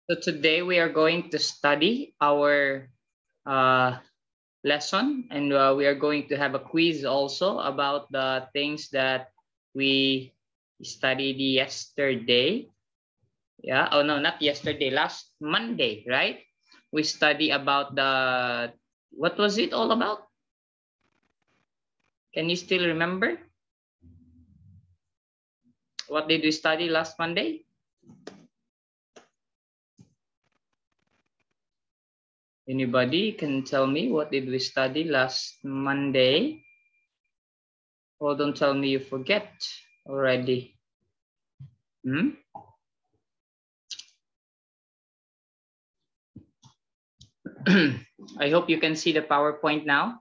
So today we are going to study our lesson, and we are going to have a quiz also about the things that we studied yesterday. Yeah, oh no, not yesterday, last Monday, right? We study about what was it all about? Can you still remember? What did we study last Monday? Anybody can tell me what did we study last Monday? Oh, don't tell me you forget already. I hope you can see the PowerPoint now.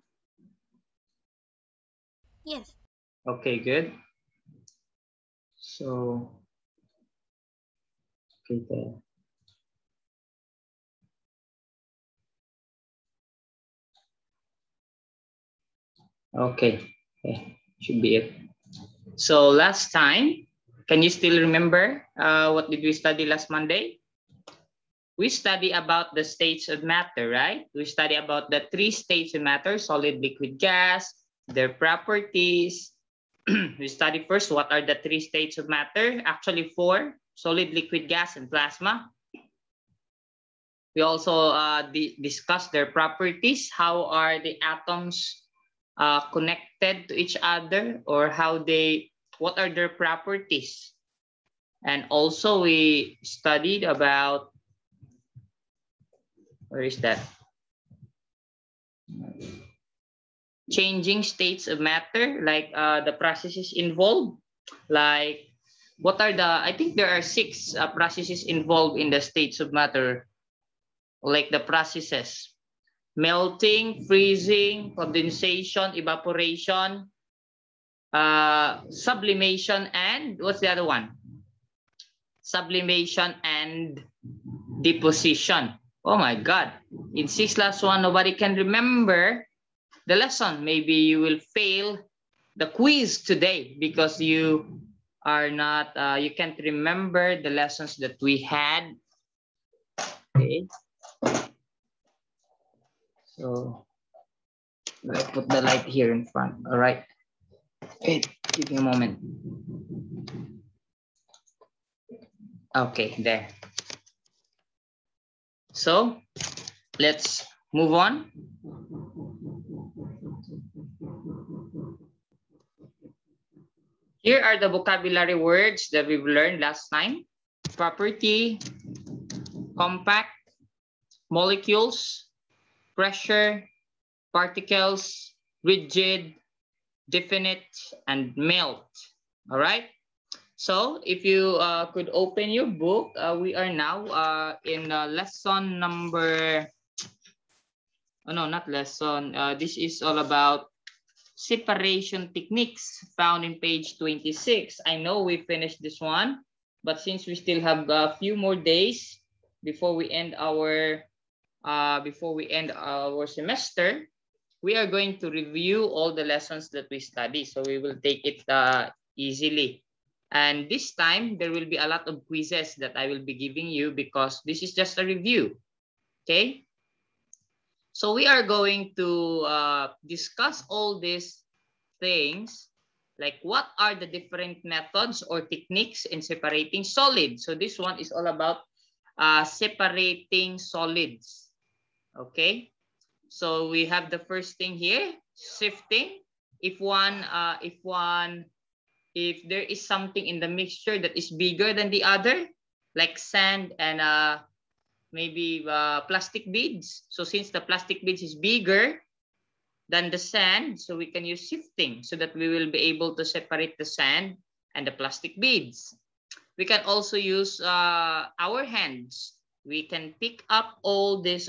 Yes. Okay, good. So, okay, there. Okay, should be it. So last time, can you still remember what did we study last Monday? We study about the states of matter, right? We study about the 3 states of matter: solid, liquid, gas, their properties. We study first what are the 3 states of matter. Actually 4: solid, liquid, gas, and plasma. We also discuss their properties. How are the atoms connected to each other, or what are their properties? And also we studied about, where is that? Changing states of matter, like the processes involved. Like what are I think there are 6 processes involved in the states of matter, like the processes: melting, freezing, condensation, evaporation, sublimation, and what's the other one? Sublimation and deposition. Oh my God. In 6+1, nobody can remember the lesson. Maybe you will fail the quiz today because you are not, you can't remember the lessons that we had. Okay. So I put the light here in front. All right. Okay, give me a moment. Okay, there. So let's move on. Here are the vocabulary words that we've learned last time: property, compact, molecules, pressure, particles, rigid, definite, and melt. All right. So if you could open your book, we are now in lesson number, oh no, not lesson. This is all about separation techniques, found in page 26. I know we finished this one, but since we still have a few more days before we end our semester, we are going to review all the lessons that we study. So we will take it easily. And this time, there will be a lot of quizzes that I will be giving you because this is just a review, okay? So we are going to discuss all these things, like what are the different methods or techniques in separating solids. So this one is all about separating solids, okay? So we have the first thing here, sifting. If there is something in the mixture that is bigger than the other, like sand and maybe plastic beads. So since the plastic beads is bigger than the sand, so we can use sifting so that we will be able to separate the sand and the plastic beads. We can also use our hands. We can pick up all these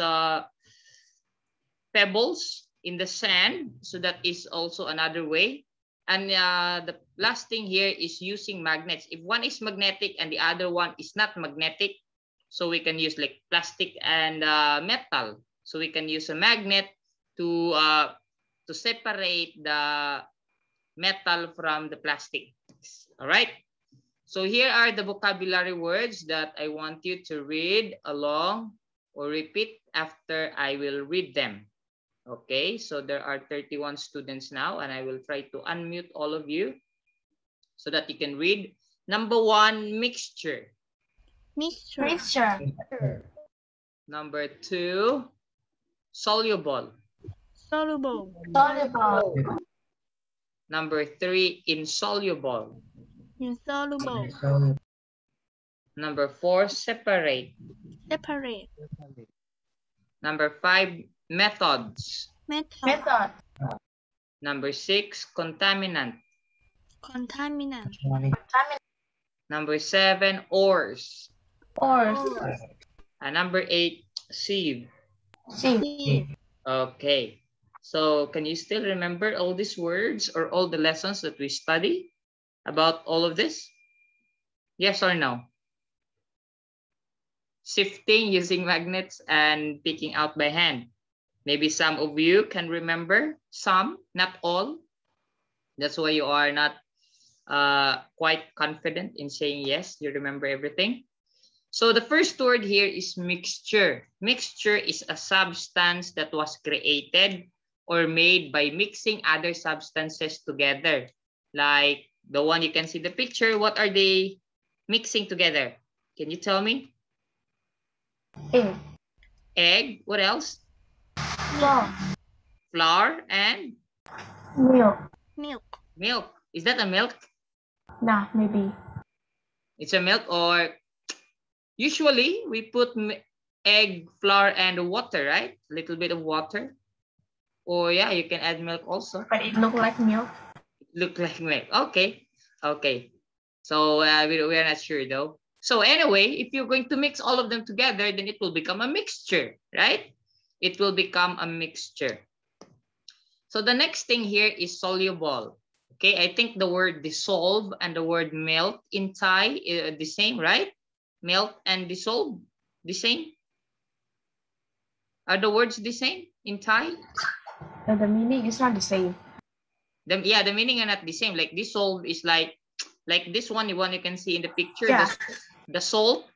pebbles in the sand, so that is also another way. And the last thing here is using magnets. If one is magnetic and the other one is not magnetic, so we can use like plastic and metal. So we can use a magnet to separate the metal from the plastic. All right. So here are the vocabulary words that I want you to read along or repeat after I will read them. Okay, so there are 31 students now, and I will try to unmute all of you so that you can read. Number 1, mixture. Mixture. Mixture. Number 2, soluble. Soluble. Soluble. Number 3, insoluble. Insoluble. Number 4, separate. Separate. Number 5, methods. Method. Number 6, contaminant. Contaminant. Number 7, ores. Ores. And number 8, sieve. Sieve. Okay. So can you still remember all these words or all the lessons that we study about all of this? Yes or no? Sifting using magnets and picking out by hand. Maybe some of you can remember some, not all. That's why you are not quite confident in saying yes, you remember everything. So the first word here is mixture. Mixture is a substance that was created or made by mixing other substances together. Like the one you can see the picture, what are they mixing together? Can you tell me? Egg. Egg, what else? Flour. Flour and Milk. Milk. milk. Is that a milk? Nah, maybe. It's a milk, or usually we put egg, flour, and water, right? A little bit of water. Or yeah, you can add milk also. But it look like milk. Look like milk. Okay. Okay. So we're not sure though. So anyway, if you're going to mix all of them together, then it will become a mixture, right? It will become a mixture. So the next thing here is soluble. Okay, I think the word dissolve and the word melt in Thai the same, right? Melt and dissolve, the same? Are the words the same in Thai? The meaning is not the same. The meaning are not the same. Like dissolve is like this one, the one you can see in the picture. Yeah. The salt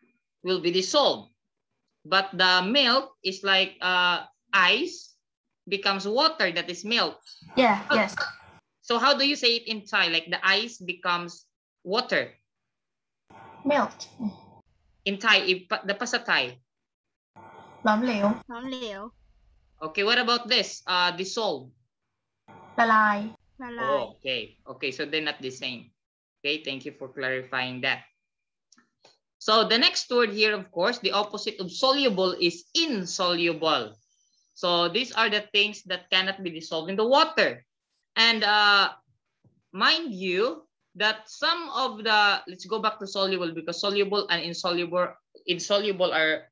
will be dissolved. But the milk is like ice becomes water, that is milk. Yeah, yes. So how do you say it in Thai? Like the ice becomes water. Melt. In Thai, the pa sa Thai. หลอมเหลว หลอมเหลว Okay, what about this? Dissolve. ละลาย ละลาย Oh, okay, so they're not the same. Okay, thank you for clarifying that. So the next word here, of course, the opposite of soluble is insoluble. So these are the things that cannot be dissolved in the water. And mind you that some of the, let's go back to soluble, because soluble and insoluble are,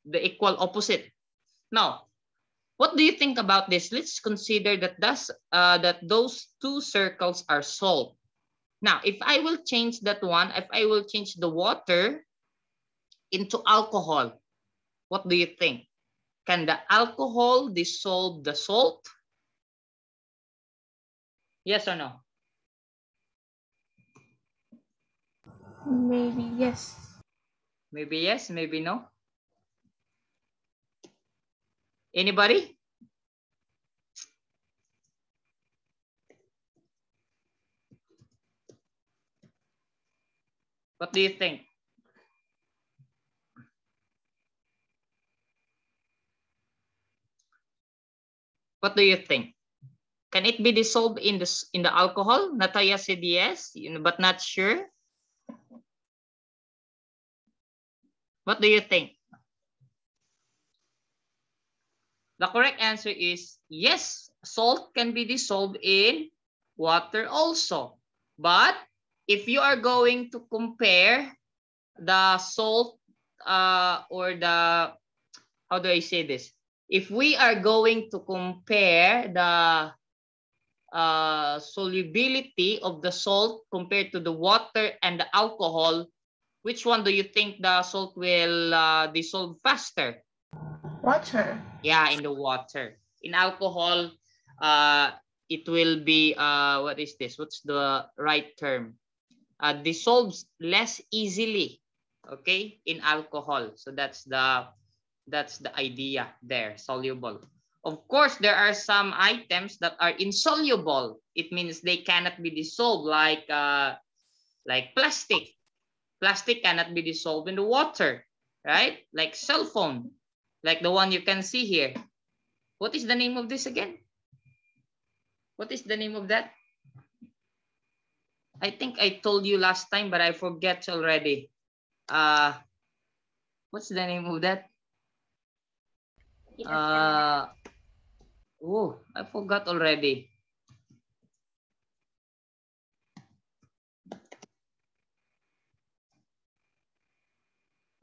the equal opposite. Now, what do you think about this? Let's consider that those two circles are salt. Now, if I will change that one, if I will change the water into alcohol, what do you think? Can the alcohol dissolve the salt? Yes or no? Maybe yes. Maybe yes, maybe no. Anybody? What do you think? What do you think? Can it be dissolved in the alcohol? Nataya said yes, but not sure. What do you think? The correct answer is yes, salt can be dissolved in water also. But if you are going to compare the salt or the, how do I say this? If we are going to compare the solubility of the salt compared to the water and the alcohol, which one do you think the salt will dissolve faster? Water. Yeah, in the water. In alcohol, it will be, what is this? What's the right term? dissolves less easily, okay, in alcohol. So that's the idea there, soluble. Of course, there are some items that are insoluble. It means they cannot be dissolved, like plastic. Plastic cannot be dissolved in the water, right? Like cell phone, like the one you can see here. What is the name of this again? What is the name of that? I think I told you last time, but I forget already. What's the name of that? Oh, I forgot already.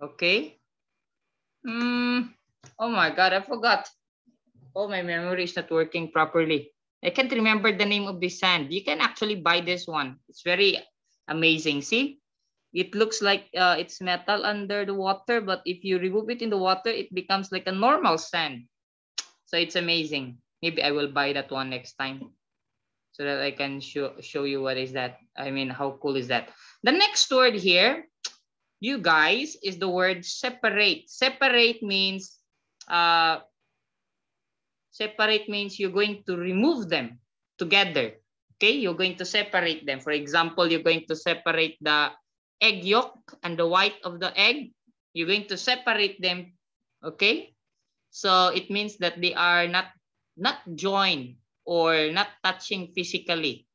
Okay. Oh my God, I forgot. Oh, my memory is not working properly. I can't remember the name of this sand. You can actually buy this one. It's very amazing. See, it looks like it's metal under the water, but if you remove it in the water, it becomes like a normal sand. So it's amazing. Maybe I will buy that one next time so that I can show you what is that. I mean, how cool is that? The next word here, you guys, is the word separate. Separate means you're going to remove them together. Okay, you're going to separate them. For example, you're going to separate the egg yolk and the white of the egg. You're going to separate them. Okay, so it means that they are not joined or not touching physically.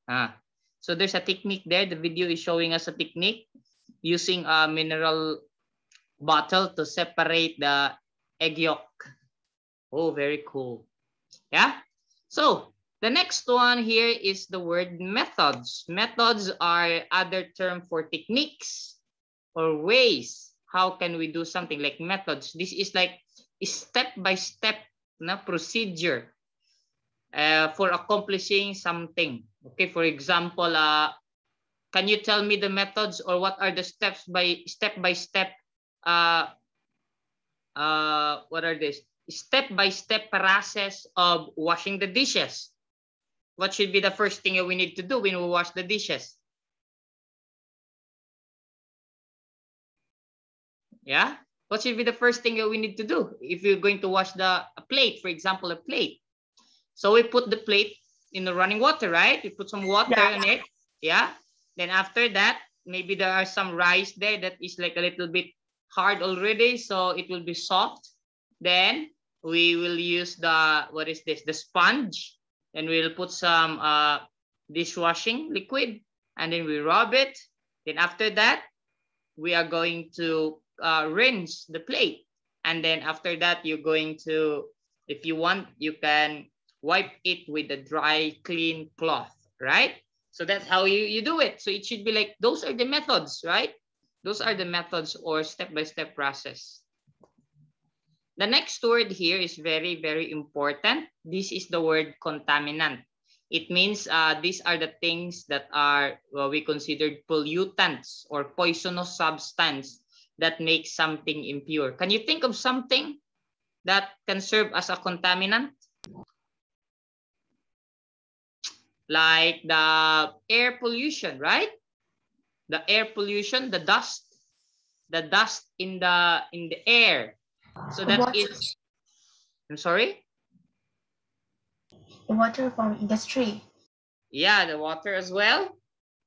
So there's a technique there. The video is showing us a technique using a mineral bottle to separate the egg yolk. Oh, very cool. Yeah. So the next one here is the word methods. Methods are other term for techniques or ways. How can we do something like methods? This is like step-by-step procedure for accomplishing something. Okay, for example, can you tell me the methods or what are the step-by-step what are these? Step-by-step process of washing the dishes. What should be the first thing we need to do when we wash the dishes? Yeah, what should be the first thing that we need to do if you're going to wash a plate, for example, a plate? So we put the plate in the running water, right? We put some water on it. Yeah. Then after that, maybe there are some rice there that is like a little bit hard already, so it will be soft. Then we will use the, what is this? The sponge. And we'll put some dishwashing liquid, and then we rub it. Then after that, we are going to rinse the plate. And then after that, you're going to, if you want, you can wipe it with a dry, clean cloth, right? So that's how you do it. So it should be like, those are the methods, right? Those are the methods or step-by-step process. The next word here is very, very important. This is the word contaminant. It means these are the things that are we considered pollutants or poisonous substance that make something impure. Can you think of something that can serve as a contaminant? Like the air pollution, right? The air pollution, the dust in the air. So that is, I'm sorry? The water from industry. Yeah, the water as well.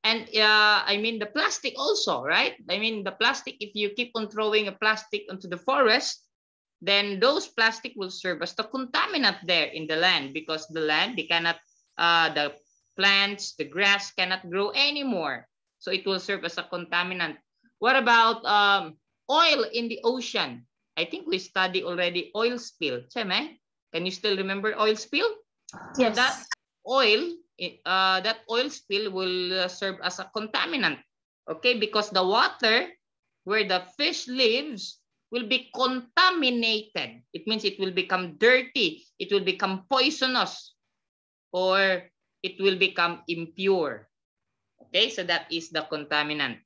And I mean the plastic also, right? I mean the plastic, if you keep on throwing a plastic onto the forest, then those plastic will serve as the contaminant there in the land, because the land, they cannot, the plants, the grass cannot grow anymore. So it will serve as a contaminant. What about oil in the ocean? I think we studied already oil spill. Can you still remember oil spill? Yes. So that oil spill will serve as a contaminant. Okay, because the water where the fish lives will be contaminated. It means it will become dirty. It will become poisonous, or it will become impure. Okay, so that is the contaminant.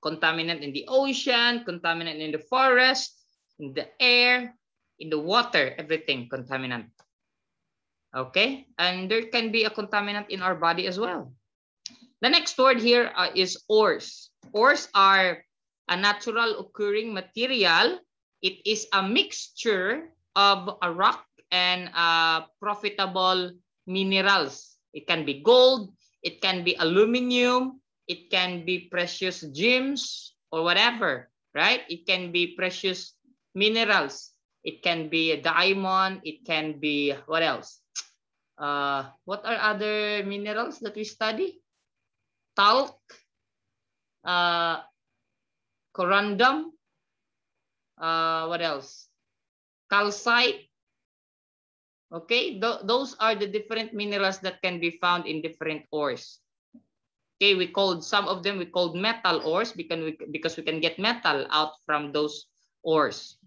Contaminant in the ocean, contaminant in the forest, in the air, in the water, everything contaminant. Okay, and there can be a contaminant in our body as well. The next word here is ores. Ores are a natural occurring material. It is a mixture of a rock and profitable minerals. It can be gold, it can be aluminum, it can be precious gems or whatever, right? It can be precious minerals. It can be a diamond, it can be, what else? What are other minerals that we study? Talc, corundum, what else? Calcite. Okay, those are the different minerals that can be found in different ores. Okay, we called some of them, we called metal ores because we can get metal out from those ores.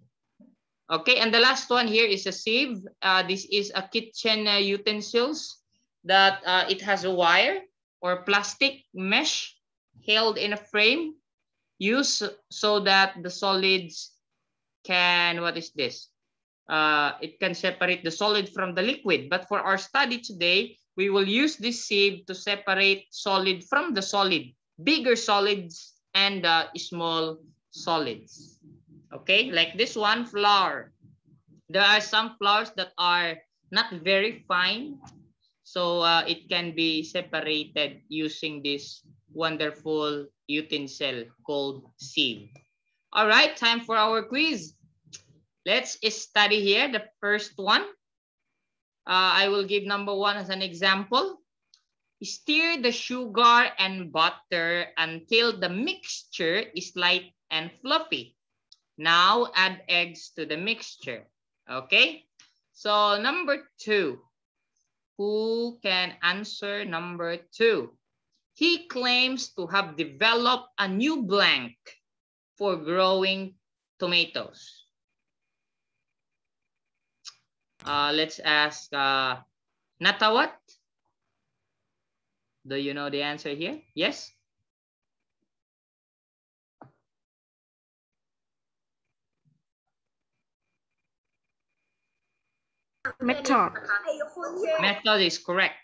Okay, and the last one here is a sieve. This is a kitchen utensils that it has a wire or plastic mesh held in a frame used so that the solids can, what is this? It can separate the solid from the liquid. But for our study today, we will use this sieve to separate solid from the solid, bigger solids and small solids. Okay, like this one, flour. There are some flours that are not very fine, so it can be separated using this wonderful utensil called sieve. All right, time for our quiz. Let's study here the first one. I will give number one as an example. Stir the sugar and butter until the mixture is light and fluffy. Now add eggs to the mixture. Okay, so number two. Who can answer number two? He claims to have developed a new blank for growing tomatoes. Let's ask Natawat. Do you know the answer here? Yes? Method. Method is correct.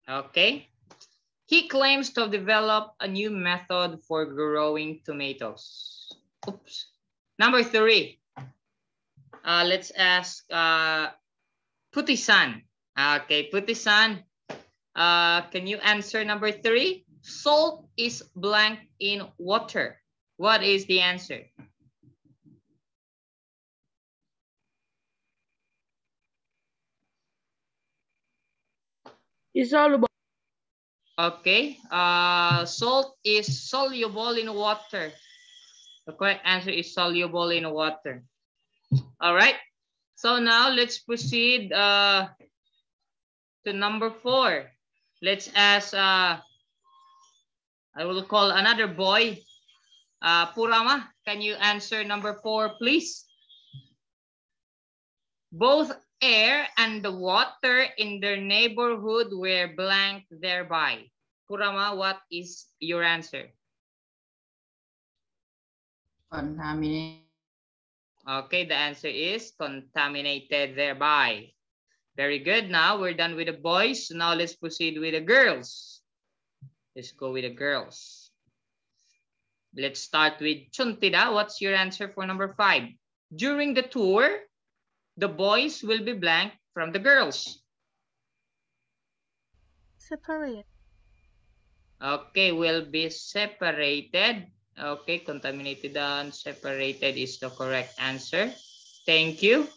Okay. He claims to have developed a new method for growing tomatoes. Oops. Number three. Let's ask Puti-san. Okay, Puti-san. Can you answer number three? Salt is blank in water. What is the answer? Insoluble. Okay. Salt is soluble in water. The correct answer is soluble in water. All right. So now let's proceed to number four. Let's ask, I will call another boy. Purama, can you answer number four, please? Both air and the water in their neighborhood were blank thereby. Purama, what is your answer? Contaminated. Okay, the answer is contaminated thereby. Very good. Now we're done with the boys. Now let's proceed with the girls. Let's go with the girls. Let's start with Chuntida. What's your answer for number five? During the tour, the boys will be blank from the girls. Separate. Okay, will be separated. Okay, contaminated and separated is the correct answer. Thank you.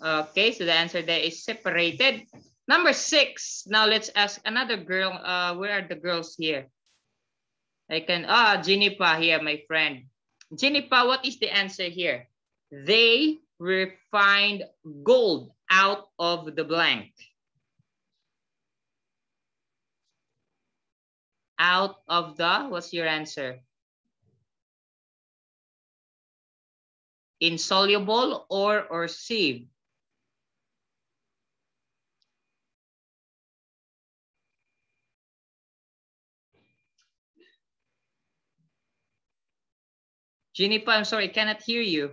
Okay, so the answer there is separated. Number six. Now let's ask another girl. Where are the girls here? I can, Jenipa here, my friend. Jenipa, what is the answer here? They refined gold out of the blank. Out of the, what's your answer? Insoluble or sieve? Jenipa, I'm sorry, I cannot hear you.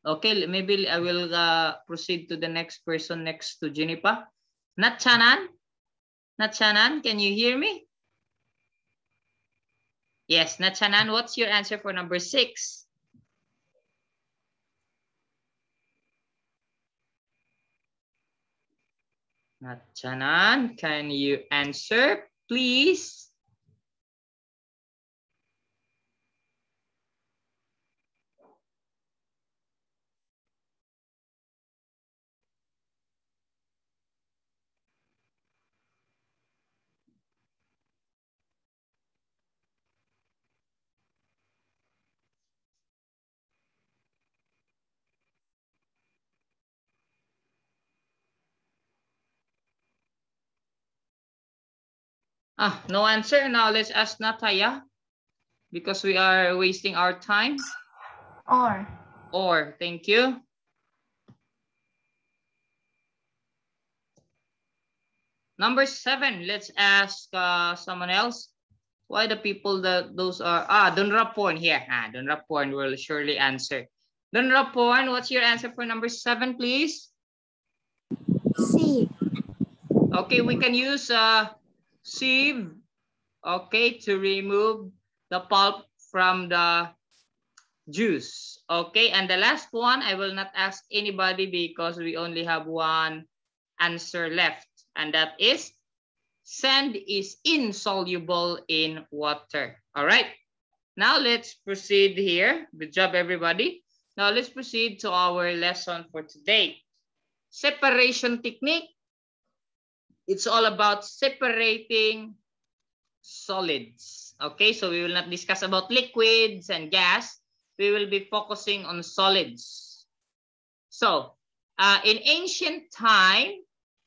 Okay, maybe I will proceed to the next person next to Jenipa. Natchanan? Natchanan, can you hear me? Yes, Natchanan, what's your answer for number 6? Natchanan, can you answer, please? No answer. Now let's ask Nataya because we are wasting our time. Or, thank you. Number 7, let's ask someone else. Why the people that those are, Dunraporn here. Dunraporn will surely answer. Dunraporn, what's your answer for number 7, please? Sieve. Okay, we can use sieve, okay, to remove the pulp from the juice. Okay, and the last one, I will not ask anybody because we only have one answer left, and that is sand is insoluble in water. All right, now let's proceed here. Good job, everybody. Now let's proceed to our lesson for today. Separation technique. It's all about separating solids. Okay, so we will not discuss about liquids and gas. We will be focusing on solids. So, in ancient time,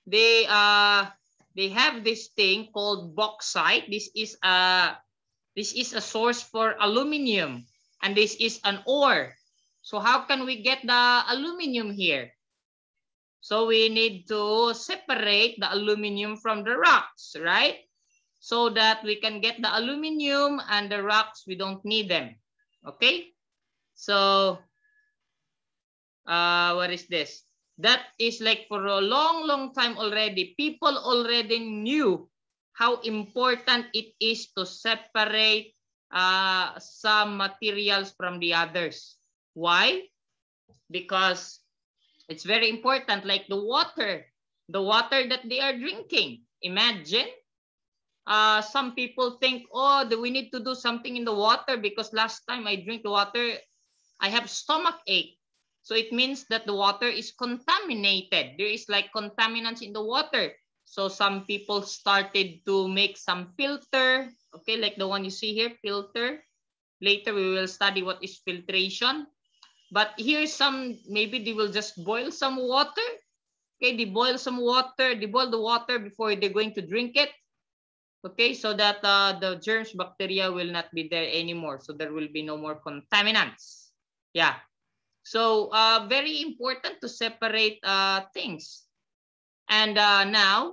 they have this thing called bauxite. This is a source for aluminum, and this is an ore. So how can we get the aluminum here? So we need to separate the aluminum from the rocks, right? So that we can get the aluminum, and the rocks, we don't need them. Okay? So, what is this? That is like for a long, long time already, people already knew how important it is to separate some materials from the others. Why? Because it's very important, like the water that they are drinking. Imagine, some people think, oh, we need to do something in the water because last time I drink the water, I have stomach ache. So it means that the water is contaminated. There is like contaminants in the water. So some people started to make some filter, okay, like the one you see here, filter. Later we will study what is filtration. But here's some, maybe they will just boil some water. Okay, they boil some water, they boil the water before they're going to drink it. Okay, so that the germs, bacteria will not be there anymore. So there will be no more contaminants. Yeah. So very important to separate things. And now,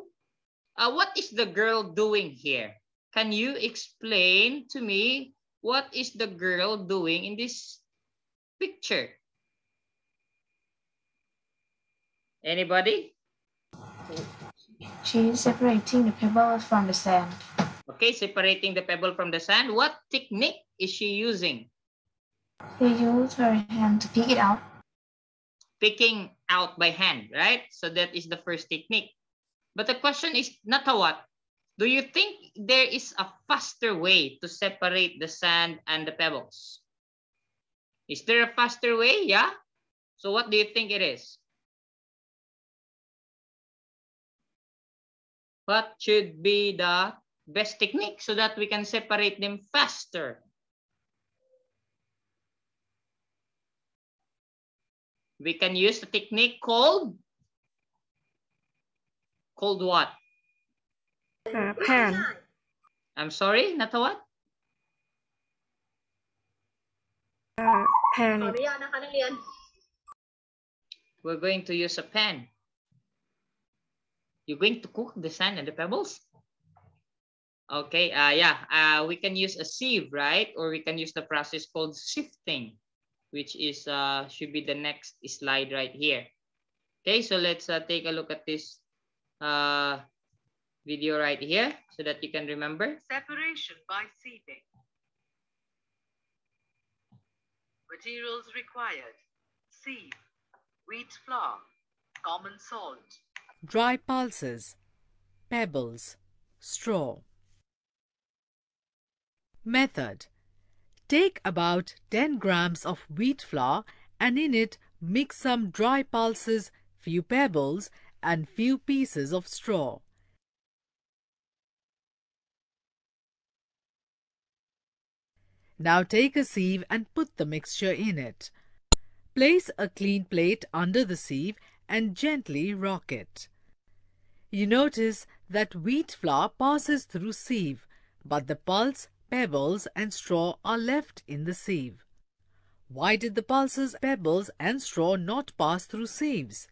what is the girl doing here? Can you explain to me what is the girl doing in this picture? Anybody? She's separating the pebbles from the sand. Okay, separating the pebble from the sand. What technique is she using? They use her hand to pick it out. Picking out by hand, right? So that is the first technique. But the question is, Natawat, do you think there is a faster way to separate the sand and the pebbles? Is there a faster way? Yeah? So what do you think it is? What should be the best technique so that we can separate them faster? We can use the technique called what? Pan. I'm sorry, Natawat? Pan. We're going to use a pan. You're going to cook the sand and the pebbles? Okay, yeah, we can use a sieve, right? Or we can use the process called sifting, which is should be the next slide right here. Okay, so let's take a look at this video right here so that you can remember. Separation by sieving. Materials required: sieve, wheat flour, common salt, dry pulses, pebbles, straw. Method: take about 10 grams of wheat flour and in it mix some dry pulses, few pebbles and few pieces of straw. Now take a sieve and put the mixture in it. Place a clean plate under the sieve and gently rock it. You notice that wheat flour passes through sieve, but the pulse, pebbles and straw are left in the sieve. Why did the pulses, pebbles and straw not pass through sieves?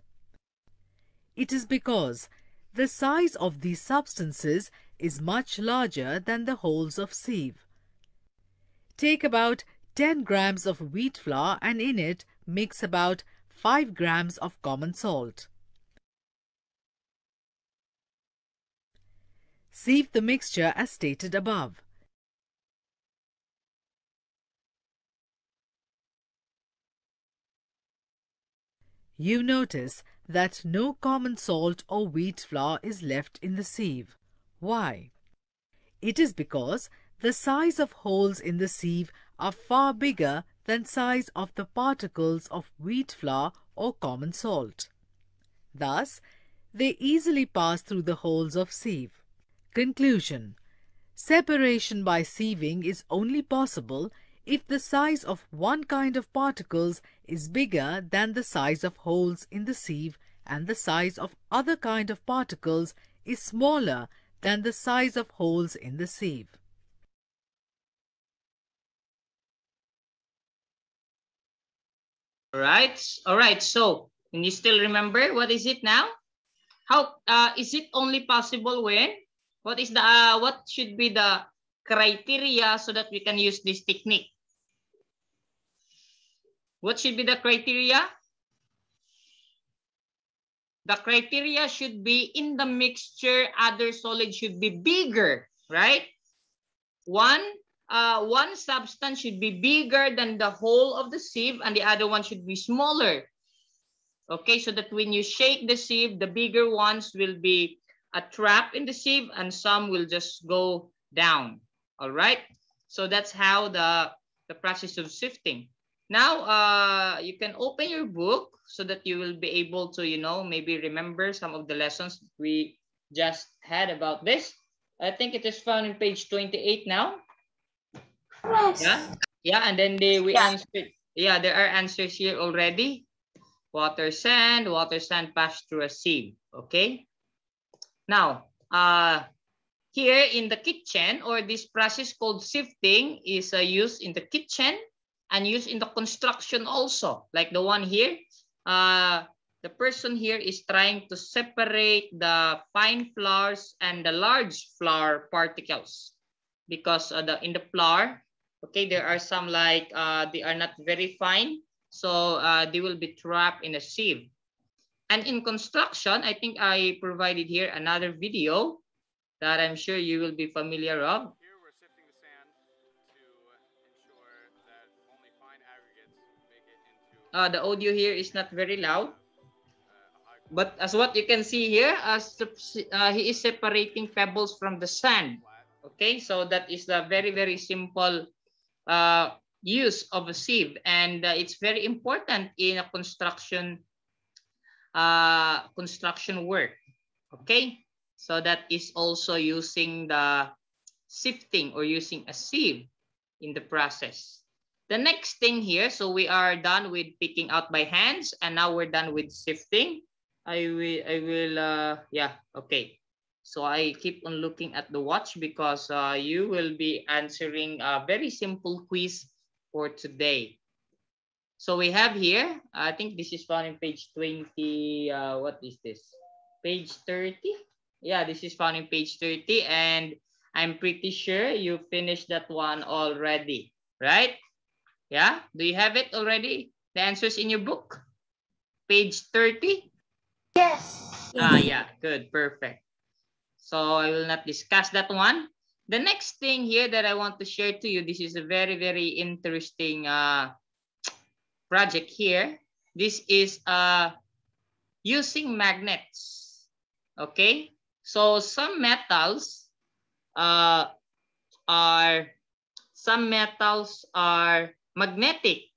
It is because the size of these substances is much larger than the holes of sieve. Take about 10 grams of wheat flour and in it mix about 5 grams of common salt. Sieve the mixture as stated above. You notice that no common salt or wheat flour is left in the sieve. Why? It is because the size of holes in the sieve are far bigger than size of the particles of wheat flour or common salt. Thus, they easily pass through the holes of sieve. Conclusion: separation by sieving is only possible if the size of one kind of particles is bigger than the size of holes in the sieve and the size of other kind of particles is smaller than the size of holes in the sieve. All right. So, can you still remember what is it now? How is it only possible when? What is the what should be the criteria so that we can use this technique? What should be the criteria? The criteria should be in the mixture, other solids should be bigger, right? One substance should be bigger than the whole of the sieve and the other one should be smaller. Okay, so that when you shake the sieve, the bigger ones will be a trap in the sieve and some will just go down. All right, so that's how the process of sifting. Now you can open your book so that you will be able to, maybe remember some of the lessons we just had about this. I think it is found in page 28 now. Yes. Yeah, and then we answered. Yeah, there are answers here already. Water sand passed through a sieve. Okay. Now, here in the kitchen, or this process called sifting is used in the kitchen and used in the construction also, like the one here. The person here is trying to separate the fine flours and the large flour particles because in the flour, okay, there are some like they are not very fine, so they will be trapped in a sieve. And in construction, I think I provided here another video that I'm sure you will be familiar of. Here we're sifting the sand to ensure that only fine aggregates make it into... The audio here is not very loud. But as what you can see here, he is separating pebbles from the sand. Okay, so that is the very, very simple use of a sieve. And it's very important in a construction work. Okay, so that is also using the sifting or using a sieve in the process. The next thing here, so we are done with picking out by hands and now we're done with sifting. I will yeah, okay. So I keep on looking at the watch because you will be answering a very simple quiz for today. So we have here, I think this is found in page 20, what is this? Page 30? Yeah, this is found in page 30 and I'm pretty sure you finished that one already, right? Yeah, do you have it already? The answers in your book? Page 30? Yes. Yeah, good, perfect. So I will not discuss that one. The next thing here that I want to share to you, this is a very, very interesting project here. This is using magnets. Okay, so some metals are magnetic.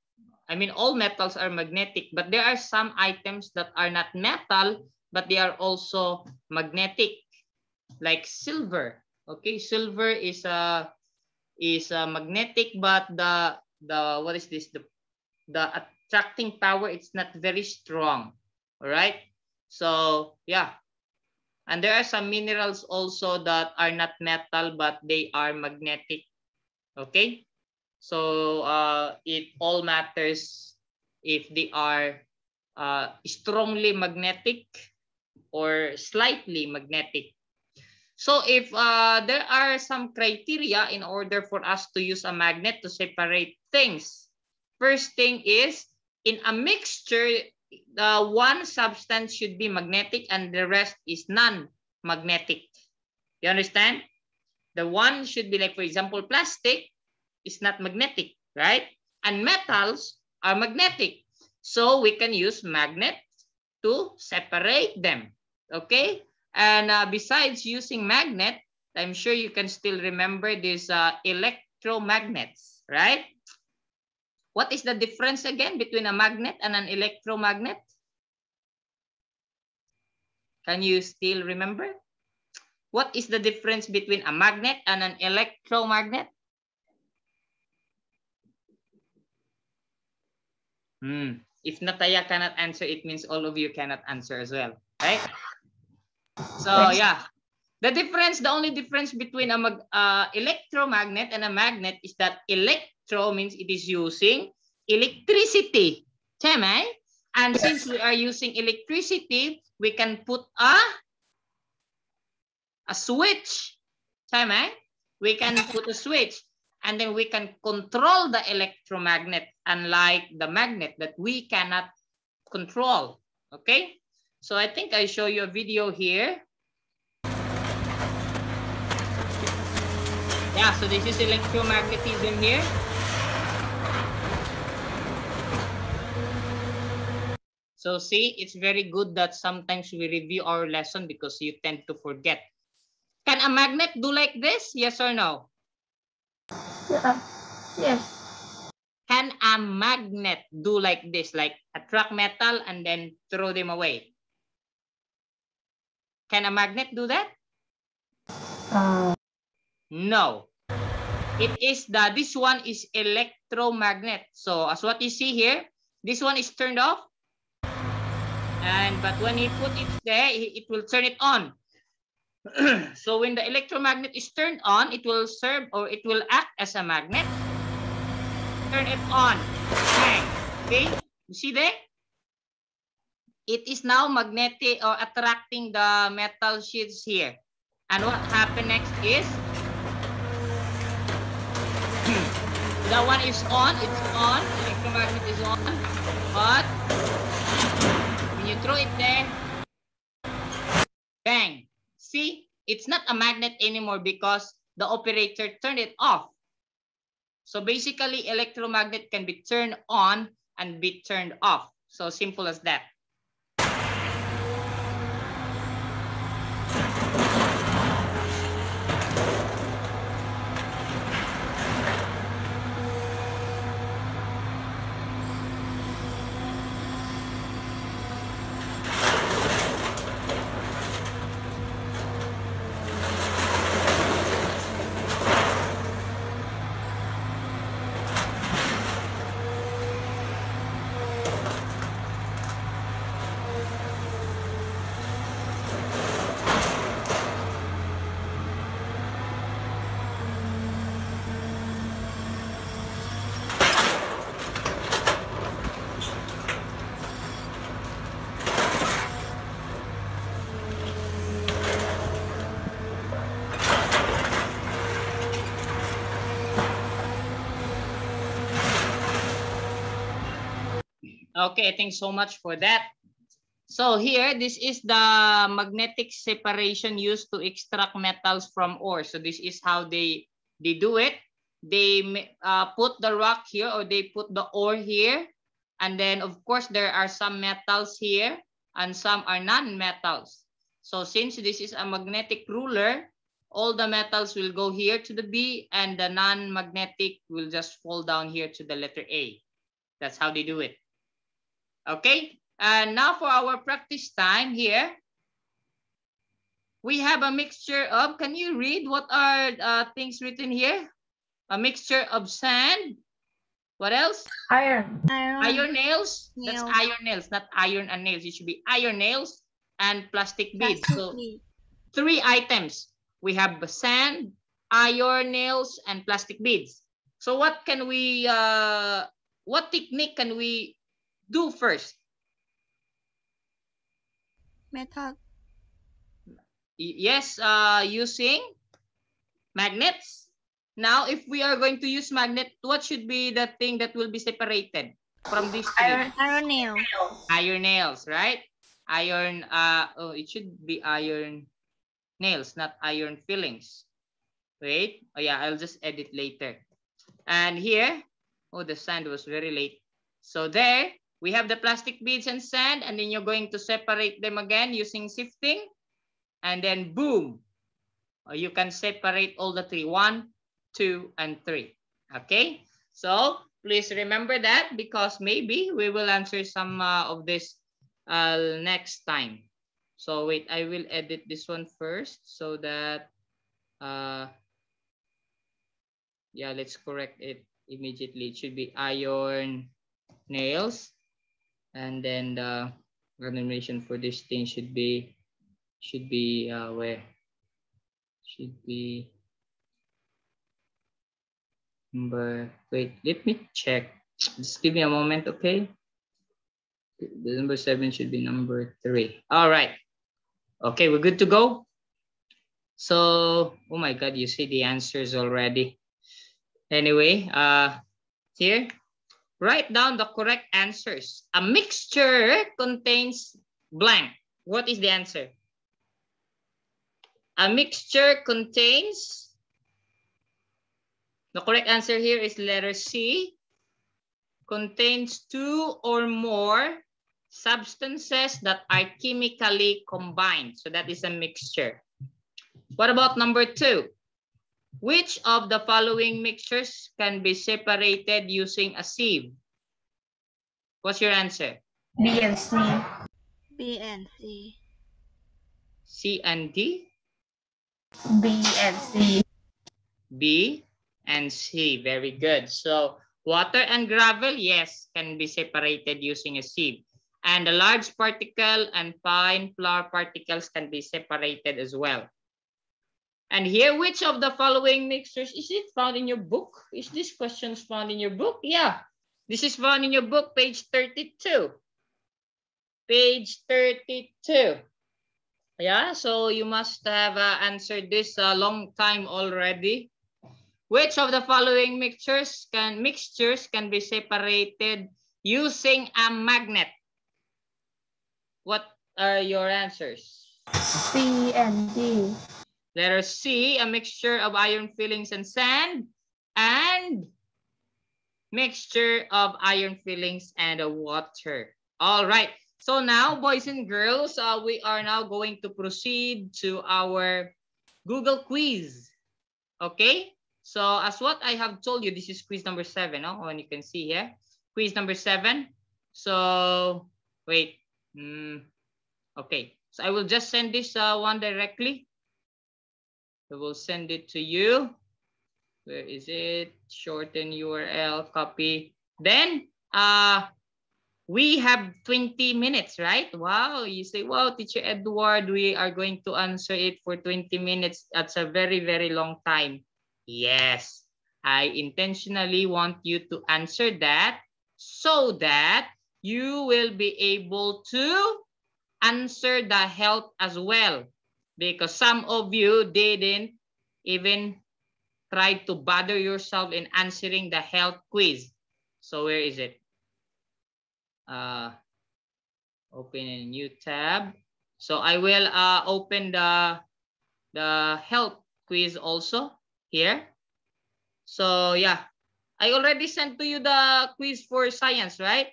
I mean, all metals are magnetic, but there are some items that are not metal, but they are also magnetic, like silver. Okay, silver is magnetic, but the what is this? The attracting power, it's not very strong. All right. So yeah, and there are some minerals also that are not metal, but they are magnetic. Okay. So it all matters if they are strongly magnetic or slightly magnetic. So if there are some criteria in order for us to use a magnet to separate things. First thing is, in a mixture, the one substance should be magnetic and the rest is non-magnetic. You understand? The one should be like, for example, plastic is not magnetic, right? And metals are magnetic. So we can use magnets to separate them, okay? And besides using magnet, I'm sure you can still remember these electromagnets, right? What is the difference again between a magnet and an electromagnet? Can you still remember? What is the difference between a magnet and an electromagnet? If Nataya cannot answer, it means all of you cannot answer as well, right? So yeah, the only difference between a electromagnet and a magnet is that electro means it is using electricity, tama? And since we are using electricity, we can put a switch, tama? We can put a switch. And then we can control the electromagnet, unlike the magnet that we cannot control. Okay, so I think I show you a video here. Yeah, so this is electromagnetism here. So see, it's very good that sometimes we review our lesson because you tend to forget. Can a magnet do like this? Yes or no? Yes. Can a magnet do like this, like attract metal and then throw them away? Can a magnet do that? No. It is this one is electromagnet. So as what you see here, this one is turned off. But when he put it there, it will turn it on. So when the electromagnet is turned on, it will serve or it will act as a magnet. Turn it on. Okay, you see there? It is now magnetic or attracting the metal sheets here. And what happened next is, that one is on, it's on, electromagnet is on, but when you throw it there, bang. See, it's not a magnet anymore because the operator turned it off. So basically, electromagnet can be turned on and be turned off. So simple as that. Okay, thanks so much for that. So here, this is the magnetic separation used to extract metals from ore. So this is how they do it. They put the rock here, or they put the ore here. And then, of course, there are some metals here and some are non-metals. So since this is a magnetic ruler, all the metals will go here to the B and the non-magnetic will just fall down here to the letter A. That's how they do it. Okay, and now for our practice time here, we have a mixture of, can you read what are things written here? A mixture of sand. What else? Iron. Iron nails. That's Nails. iron nails, not iron and nails. It should be iron nails and plastic beads. So 3 items. We have sand, iron nails, and plastic beads. So what can we, what technique can we do first? Method. Yes, using magnets. Now, if we are going to use magnet, what should be the thing that will be separated from these three? Iron nail. Iron nails, right? Iron, oh, it should be iron nails, not iron fillings. Wait, oh yeah, I'll just edit later. And here, oh, the sand was very late. So there, we have the plastic beads and sand, and then you're going to separate them again using sifting. And then boom, you can separate all the 3, 1, 2, and 3. Okay, so please remember that because maybe we will answer some of this next time. So wait, I will edit this one first so that yeah, let's correct it immediately. It should be iron nails, and then the animation for this thing should be where should be number, wait, let me check, just give me a moment. Okay, the number 7 should be number 3. All right, okay, we're good to go. So oh my god, you see the answers already. Anyway, here, write down the correct answers. A mixture contains blank. What is the answer? A mixture contains, the correct answer here is letter C, contains 2 or more substances that are chemically combined. So that is a mixture. What about number 2? Which of the following mixtures can be separated using a sieve? What's your answer? B and C. B and C. C and D? B and C. B and C. Very good. So water and gravel, yes, can be separated using a sieve. And the large particle and fine flour particles can be separated as well. And here, which of the following mixtures, is it found in your book? Is this question found in your book? Yeah, this is found in your book, page 32. Page 32. Yeah, so you must have answered this a long time already. Which of the following mixtures can be separated using a magnet? What are your answers? C and D. Letter C, a mixture of iron fillings and sand, and mixture of iron fillings and water. All right. So now, boys and girls, we are now going to proceed to our Google quiz. Okay. So as what I have told you, this is quiz number 7. Oh, and you can see here, quiz number 7. So wait. Okay. So I will just send this one directly. I will send it to you. Where is it? Shorten URL, copy. Then we have 20 minutes, right? Wow, you say, wow, Teacher Edward, we are going to answer it for 20 minutes. That's a very, very long time. Yes, I intentionally want you to answer that so that you will be able to answer the health as well. Because some of you didn't even try to bother yourself in answering the health quiz. So where is it? Open a new tab. So I will open the health quiz also here. So yeah, I already sent to you the quiz for science, right?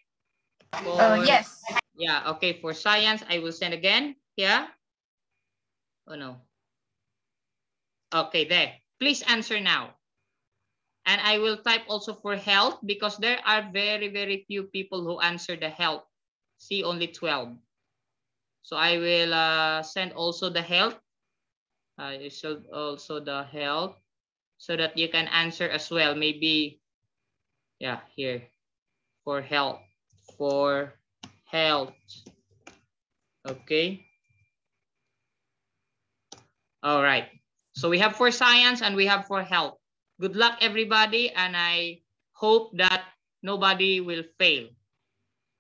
Yes. Yeah, okay, for science, I will send again. Yeah. Oh no. Okay, there. Please answer now. And I will type also for health because there are very, very few people who answer the health. See, only 12. So I will send also the health. You should also the health so that you can answer as well. Maybe, yeah, here for health. For health. Okay. All right. So we have for science and we have for health. Good luck, everybody. And I hope that nobody will fail.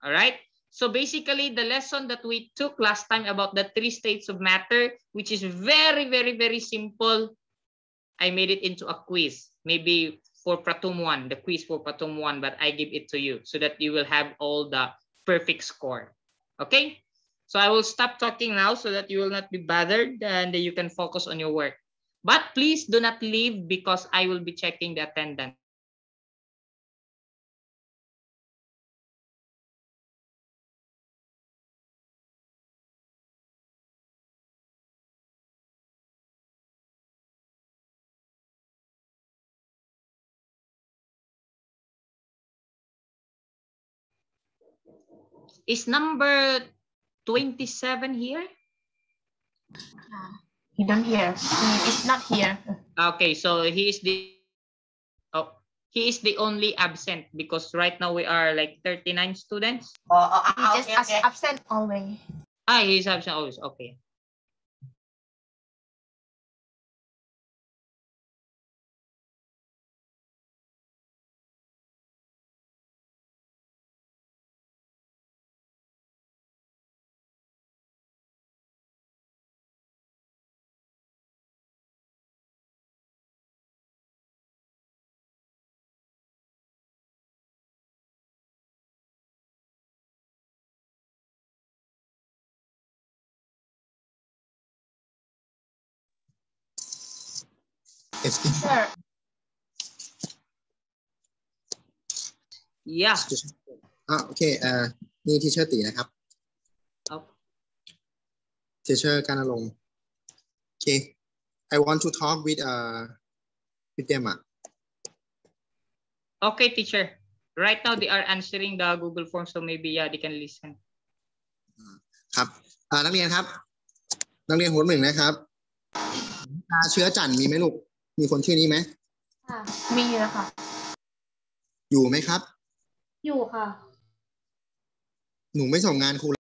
All right. So basically, the lesson that we took last time about the 3 states of matter, which is very, very, very simple, I made it into a quiz. Maybe for Pratum 1, the quiz for Pratum 1, but I give it to you so that you will have all the perfect score. Okay? So I will stop talking now so that you will not be bothered and you can focus on your work. But please do not leave because I will be checking the attendance. Is number 27 here? He don't hear. He is not here. Okay, so he is the only absent because right now we are like 39 students. He just absent always. He's absent always. Okay. Sir. Yeah. โอเคนี่ทีเชอร์ตีนะครับ ทีเชอร์การลงโอเค I want to talk with them Okay, teacher. Right now they are answering the Google form, so maybe yeah, they can listen. ครับนักเรียนครับนักเรียนหัวหนึ่งนะครับเชื้อจันทร์มีไหมลูกมีคนชื่อนี้ไหมมีแล้วค่ะ อยู่ไหมครับ อยู่ค่ะ หนูไม่ส่งงานครู